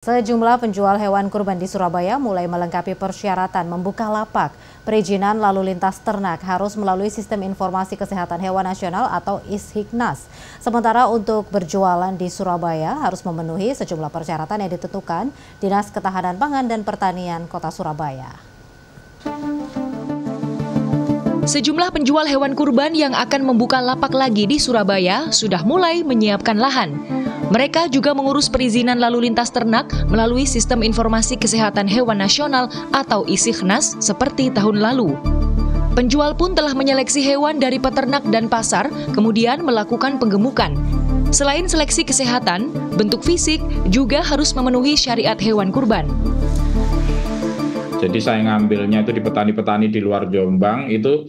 Sejumlah penjual hewan kurban di Surabaya mulai melengkapi persyaratan membuka lapak. Perizinan lalu lintas ternak harus melalui Sistem Informasi Kesehatan Hewan Nasional atau ISHIKNAS. Sementara untuk berjualan di Surabaya harus memenuhi sejumlah persyaratan yang ditentukan Dinas Ketahanan Pangan dan Pertanian Kota Surabaya. Sejumlah penjual hewan kurban yang akan membuka lapak lagi di Surabaya sudah mulai menyiapkan lahan. Mereka juga mengurus perizinan lalu lintas ternak melalui Sistem Informasi Kesehatan Hewan Nasional atau ISHIKNAS seperti tahun lalu. Penjual pun telah menyeleksi hewan dari peternak dan pasar, kemudian melakukan penggemukan. Selain seleksi kesehatan, bentuk fisik juga harus memenuhi syariat hewan kurban. Jadi saya ngambilnya itu di petani-petani di luar Jombang, itu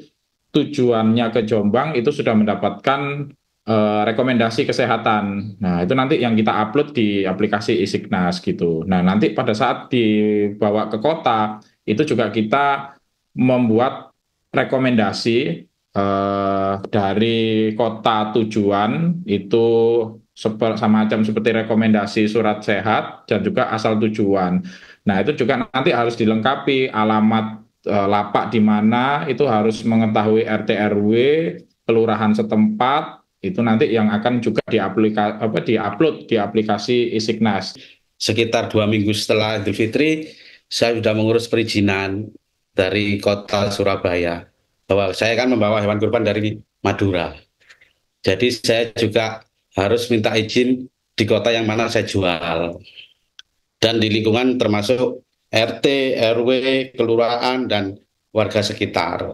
tujuannya ke Jombang itu sudah mendapatkan rekomendasi kesehatan. Nah, itu nanti yang kita upload di aplikasi ISHIKNAS gitu. Nah, nanti pada saat dibawa ke kota, itu juga kita membuat rekomendasi dari kota tujuan, itu semacam seperti rekomendasi surat sehat dan juga asal tujuan. Nah, itu juga nanti harus dilengkapi alamat lapak di mana, itu harus mengetahui RT RW, kelurahan setempat. Itu nanti yang akan juga diupload di aplikasi ISHIKNAS. Sekitar 2 minggu setelah Idul Fitri, saya sudah mengurus perizinan dari kota Surabaya. Bahwa saya kan membawa hewan kurban dari Madura. Jadi saya juga harus minta izin di kota yang mana saya jual. Dan di lingkungan termasuk RT, RW, kelurahan, dan warga sekitar.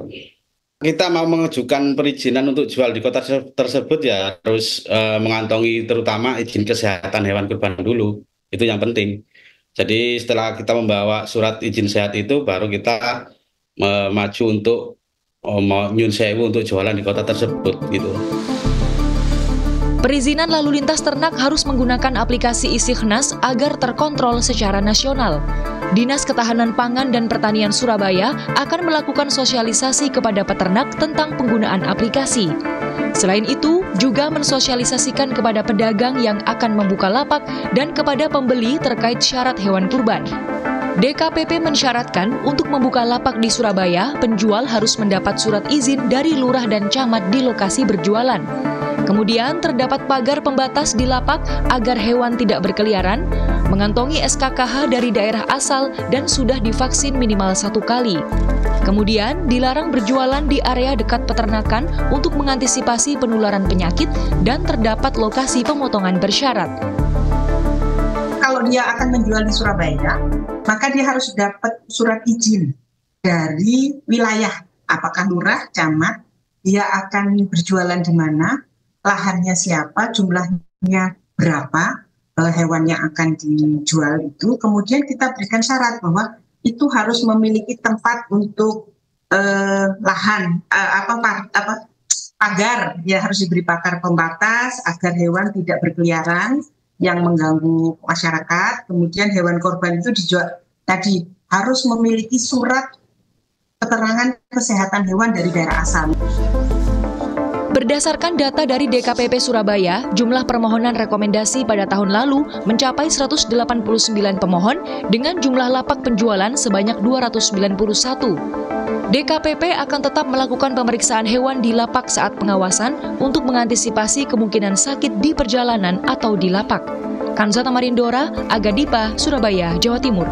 Kita mau mengajukan perizinan untuk jual di kota tersebut ya harus mengantongi terutama izin kesehatan hewan kurban dulu. Itu yang penting. Jadi setelah kita membawa surat izin sehat itu baru kita maju untuk nyun sewu untuk jualan di kota tersebut gitu. Perizinan lalu lintas ternak harus menggunakan aplikasi ISHIKNAS agar terkontrol secara nasional. Dinas Ketahanan Pangan dan Pertanian Surabaya akan melakukan sosialisasi kepada peternak tentang penggunaan aplikasi. Selain itu, juga mensosialisasikan kepada pedagang yang akan membuka lapak dan kepada pembeli terkait syarat hewan kurban. DKPP mensyaratkan untuk membuka lapak di Surabaya, penjual harus mendapat surat izin dari lurah dan camat di lokasi berjualan. Kemudian terdapat pagar pembatas di lapak agar hewan tidak berkeliaran, mengantongi SKKH dari daerah asal dan sudah divaksin minimal 1 kali. Kemudian dilarang berjualan di area dekat peternakan untuk mengantisipasi penularan penyakit dan terdapat lokasi pemotongan bersyarat. Kalau dia akan menjual di Surabaya, maka dia harus dapat surat izin dari wilayah, apakah lurah, camat, dia akan berjualan di mana, lahannya siapa, jumlahnya berapa, hewan yang akan dijual itu. Kemudian kita berikan syarat bahwa itu harus memiliki tempat untuk lahan, pagar, ya harus diberi pagar pembatas agar hewan tidak berkeliaran yang mengganggu masyarakat. Kemudian hewan korban itu dijual tadi harus memiliki surat keterangan kesehatan hewan dari daerah asal. Berdasarkan data dari DKPP Surabaya, jumlah permohonan rekomendasi pada tahun lalu mencapai 189 pemohon dengan jumlah lapak penjualan sebanyak 291. DKPP akan tetap melakukan pemeriksaan hewan di lapak saat pengawasan untuk mengantisipasi kemungkinan sakit di perjalanan atau di lapak. Kanzata Marindora, Aga Dipa, Surabaya, Jawa Timur.